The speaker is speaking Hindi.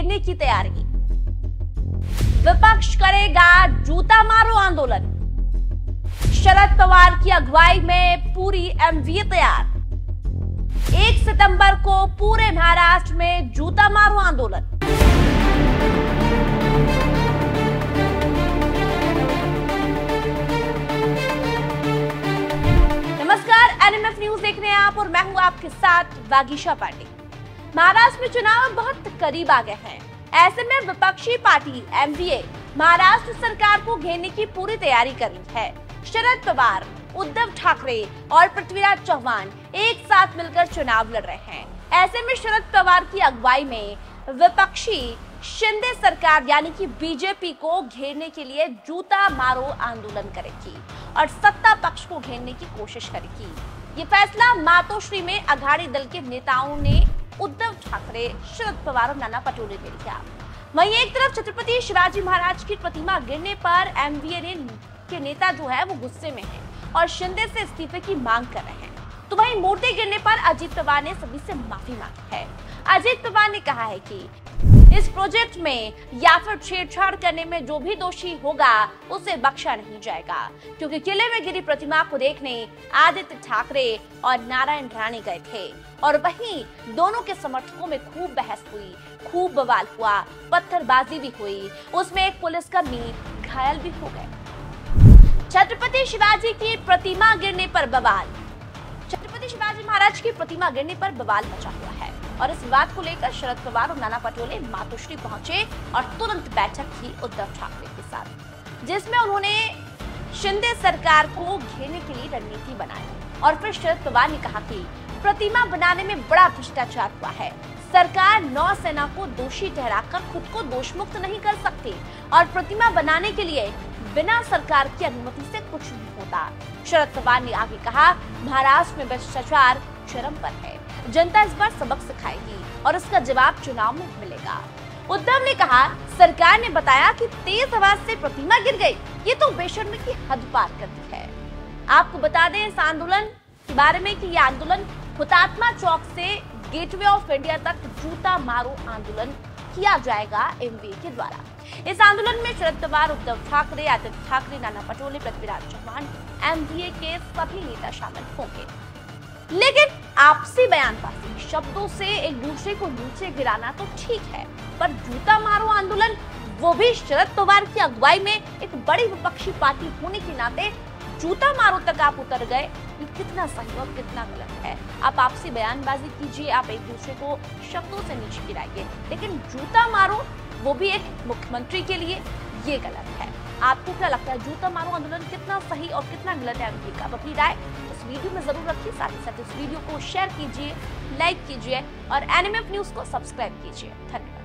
घेरने की तैयारी। विपक्ष करेगा जूता मारो आंदोलन। शरद पवार की अगुवाई में पूरी एमवीए तैयार। 1 सितंबर को पूरे महाराष्ट्र में जूता मारो आंदोलन। नमस्कार, एनएमएफ न्यूज देख रहे हैं आप और मैं हूं आपके साथ वागीशा पांडे। महाराष्ट्र में चुनाव बहुत करीब आ गए हैं। ऐसे में विपक्षी पार्टी एमवीए महाराष्ट्र सरकार को घेरने की पूरी तैयारी कर रही है। शरद पवार, उद्धव ठाकरे और पृथ्वीराज चौहान एक साथ मिलकर चुनाव लड़ रहे हैं। ऐसे में शरद पवार की अगुवाई में विपक्षी शिंदे सरकार यानी कि बीजेपी को घेरने के लिए जूता मारो आंदोलन करेगी और सत्ता पक्ष को घेरने की कोशिश करेगी। ये फैसला मातोश्री में अघाड़ी दल के नेताओं ने उद्धव ठाकरे, शरद पवार और नाना पटोले ने लिया। वहीं एक तरफ छत्रपति शिवाजी महाराज की प्रतिमा गिरने पर एमवीए के नेता जो है वो गुस्से में हैं और शिंदे से इस्तीफे की मांग कर रहे हैं। तो वहीं मूर्ति गिरने पर अजीत पवार ने सभी से माफी मांगी है। अजीत पवार ने कहा है कि इस प्रोजेक्ट में या फिर छेड़छाड़ करने में जो भी दोषी होगा उसे बख्शा नहीं जाएगा, क्योंकि किले में गिरी प्रतिमा को देखने आदित्य ठाकरे और नारायण राणे गए थे और वहीं दोनों के समर्थकों में खूब बहस हुई, खूब बवाल हुआ, पत्थरबाजी भी हुई, उसमें एक पुलिसकर्मी घायल भी हो गए। छत्रपति शिवाजी की प्रतिमा गिरने पर बवाल। छत्रपति शिवाजी महाराज की प्रतिमा गिरने पर बवाल मचा हुआ है और इस विवाद को लेकर शरद पवार और नाना पटोले मातोश्री पहुंचे और तुरंत बैठक की उद्धव ठाकरे के साथ, जिसमें उन्होंने शिंदे सरकार को घेरने के लिए रणनीति बनाई। और फिर शरद पवार ने कहा कि प्रतिमा बनाने में बड़ा भ्रष्टाचार हुआ है। सरकार नौसेना को दोषी ठहराकर खुद को दोषमुक्त नहीं कर सकती और प्रतिमा बनाने के लिए बिना सरकार की अनुमति से कुछ नहीं होता। शरद पवार ने आगे कहा, महाराष्ट्र में भ्रष्टाचार चरम पर है, जनता इस बार सबक सिखाएगी और इसका जवाब चुनाव में मिलेगा। उद्धव ने कहा, सरकार ने बताया कि तेज आवाज से प्रतिमा गिर गई, ये तो बेशर्मी की हद पार कर दी है। आपको बता दें इस आंदोलन के बारे में कि ये आंदोलन हुतात्मा चौक से गेटवे ऑफ इंडिया तक जूता मारो आंदोलन किया जाएगा एमवीए के द्वारा। इस आंदोलन में शरद पवार, उद्धव ठाकरे, आदित्य ठाकरे, नाना पटोले, पृथ्वीराज चौहान, एमवीए के सभी नेता शामिल होंगे। लेकिन आपसी बयानबाजी, शब्दों से एक दूसरे को नीचे गिराना तो ठीक है, पर जूता मारो आंदोलन, वो भी शरद पवार की अगुवाई में एक बड़ी विपक्षी पार्टी होने के नाते जूता मारो तक आप उतर गए, ये कितना सही और कितना गलत है। आप आपसी बयानबाजी कीजिए, आप एक दूसरे को शब्दों से नीचे गिराइए, लेकिन जूता मारो वो भी एक मुख्यमंत्री के लिए, ये गलत है। आपको क्या लगता है, जूता मारो आंदोलन कितना सही और कितना गलत है? आप अपनी राय इस वीडियो में जरूर रखिए। साथ ही साथ इस वीडियो को शेयर कीजिए, लाइक कीजिए और एनएमएफ न्यूज को सब्सक्राइब कीजिए। धन्यवाद।